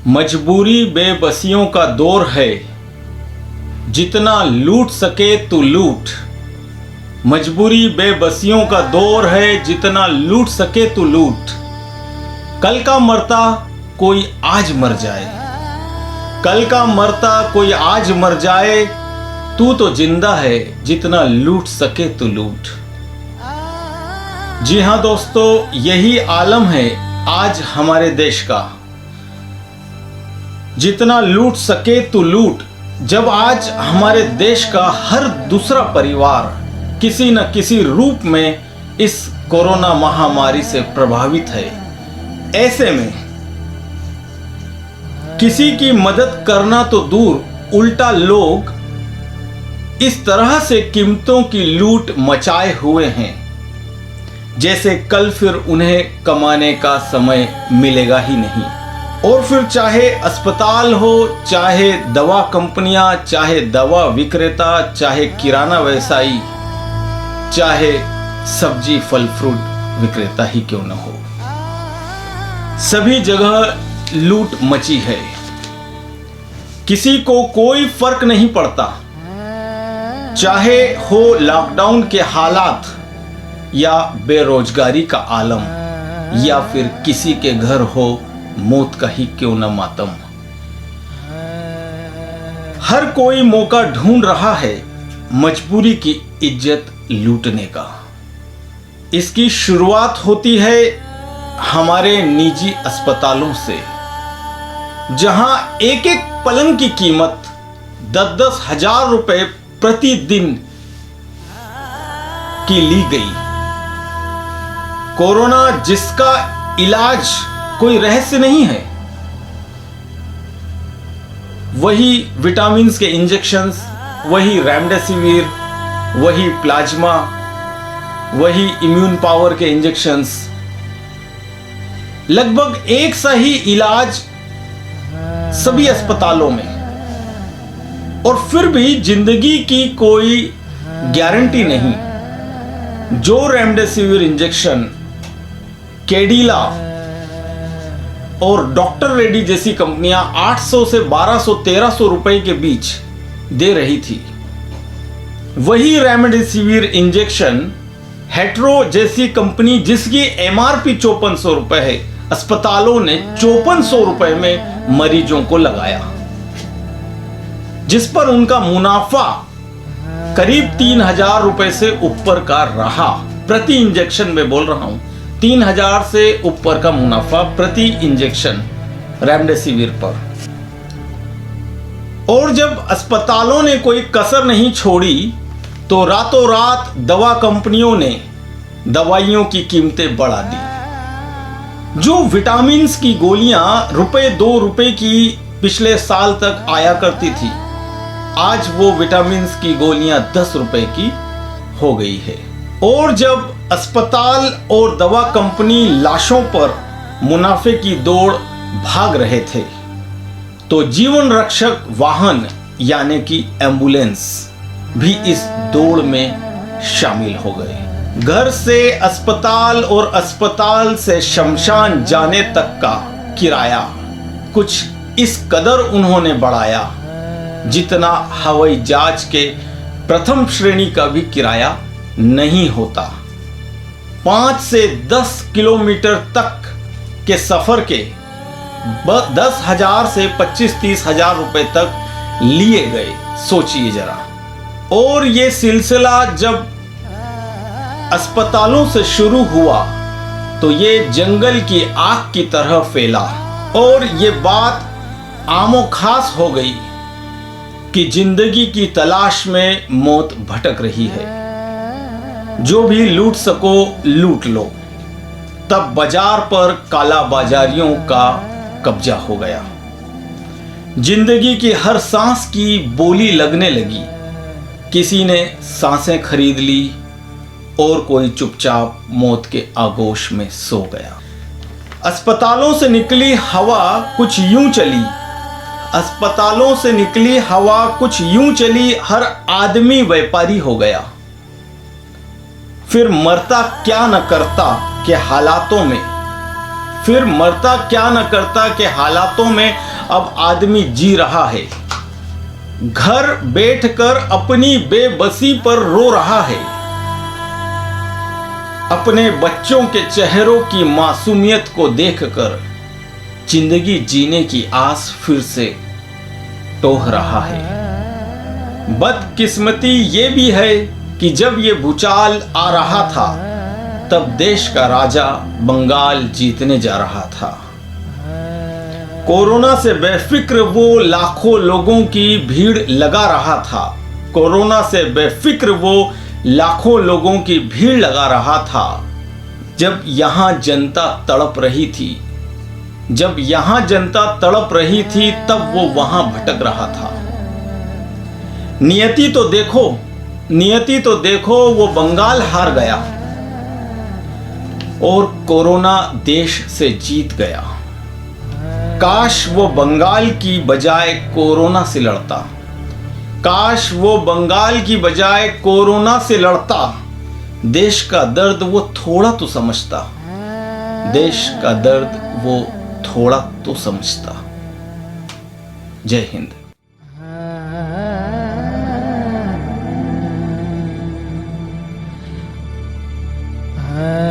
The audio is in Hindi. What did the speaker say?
मजबूरी बेबसियों का दौर है, जितना लूट सके तू लूट। मजबूरी बेबसियों का दौर है, जितना लूट सके तू लूट। कल का मरता कोई आज मर जाए, कल का मरता कोई आज मर जाए। तू तो जिंदा है, जितना लूट सके तू लूट। जी हाँ दोस्तों, यही आलम है आज हमारे देश का। जितना लूट सके तू लूट। जब आज हमारे देश का हर दूसरा परिवार किसी न किसी रूप में इस कोरोना महामारी से प्रभावित है, ऐसे में किसी की मदद करना तो दूर, उल्टा लोग इस तरह से कीमतों की लूट मचाए हुए हैं जैसे कल फिर उन्हें कमाने का समय मिलेगा ही नहीं। और फिर चाहे अस्पताल हो, चाहे दवा कंपनियां, चाहे दवा विक्रेता, चाहे किराना व्यवसायी, चाहे सब्जी फल फ्रूट विक्रेता ही क्यों न हो, सभी जगह लूट मची है। किसी को कोई फर्क नहीं पड़ता, चाहे हो लॉकडाउन के हालात या बेरोजगारी का आलम, या फिर किसी के घर हो मौत का ही क्यों न मातम। हर कोई मौका ढूंढ रहा है मजबूरी की इज्जत लूटने का। इसकी शुरुआत होती है हमारे निजी अस्पतालों से, जहां एक एक पलंग की कीमत 10-10 हजार रुपए प्रतिदिन की ली गई। कोरोना जिसका इलाज कोई रहस्य नहीं है, वही विटामिन्स के इंजेक्शंस, वही रेमडेसिविर, वही प्लाज्मा, वही इम्यून पावर के इंजेक्शंस, लगभग एक सा ही इलाज सभी अस्पतालों में। और फिर भी जिंदगी की कोई गारंटी नहीं। जो रेमडेसिविर इंजेक्शन कैडिला और डॉक्टर रेड्डी जैसी कंपनियां 800 से 1200-1300 रुपए के बीच दे रही थी, वही रेमडेसिविर इंजेक्शन हेट्रो जैसी कंपनी, जिसकी एमआरपी 5400 रुपए है, अस्पतालों ने 5400 रुपए में मरीजों को लगाया, जिस पर उनका मुनाफा करीब 3000 रुपए से ऊपर का रहा। प्रति इंजेक्शन में बोल रहा हूं, 3000 से ऊपर का मुनाफा प्रति इंजेक्शन रेमडेसिविर पर। और जब अस्पतालों ने कोई कसर नहीं छोड़ी, तो रातों रात दवा कंपनियों ने दवाइयों की कीमतें बढ़ा दी। जो विटामिन्स की गोलियां ₹2 की पिछले साल तक आया करती थी, आज वो विटामिन्स की गोलियां 10 रुपए की हो गई है। और जब अस्पताल और दवा कंपनी लाशों पर मुनाफे की दौड़ भाग रहे थे, तो जीवन रक्षक वाहन यानी कि एम्बुलेंस भी इस दौड़ में शामिल हो गए। घर से अस्पताल और अस्पताल से शमशान जाने तक का किराया कुछ इस कदर उन्होंने बढ़ाया, जितना हवाई जहाज के प्रथम श्रेणी का भी किराया नहीं होता। 5 से 10 किलोमीटर तक के सफर के 10,000 से 25-30 हजार रुपए तक लिए गए, सोचिए जरा। और ये सिलसिला जब अस्पतालों से शुरू हुआ, तो ये जंगल की आग की तरह फैला, और ये बात आमो खास हो गई कि जिंदगी की तलाश में मौत भटक रही है। जो भी लूट सको लूट लो। तब बाजार पर काला बाजारियों का कब्जा हो गया। जिंदगी की हर सांस की बोली लगने लगी। किसी ने सांसें खरीद ली और कोई चुपचाप मौत के आगोश में सो गया। अस्पतालों से निकली हवा कुछ यूं चली, अस्पतालों से निकली हवा कुछ यूं चली, हर आदमी व्यापारी हो गया। फिर मरता क्या न करता के हालातों में, फिर मरता क्या न करता के हालातों में अब आदमी जी रहा है, घर बैठकर अपनी बेबसी पर रो रहा है, अपने बच्चों के चेहरों की मासूमियत को देखकर जिंदगी जीने की आस फिर से टोह रहा है। बदकिस्मती ये भी है कि जब ये भूचाल आ रहा था तब देश का राजा बंगाल जीतने जा रहा था। कोरोना से बेफिक्र वो लाखों लोगों की भीड़ लगा रहा था, कोरोना से बेफिक्र वो लाखों लोगों की भीड़ लगा रहा था। जब यहां जनता तड़प रही थी, जब यहां जनता तड़प रही थी तब वो वहां भटक रहा था। नियति तो देखो, नियति तो देखो, वो बंगाल हार गया और कोरोना देश से जीत गया। काश वो बंगाल की बजाय कोरोना से लड़ता, काश वो बंगाल की बजाय कोरोना से लड़ता। देश का दर्द वो थोड़ा तो समझता, देश का दर्द वो थोड़ा तो समझता। जय हिंद। Ah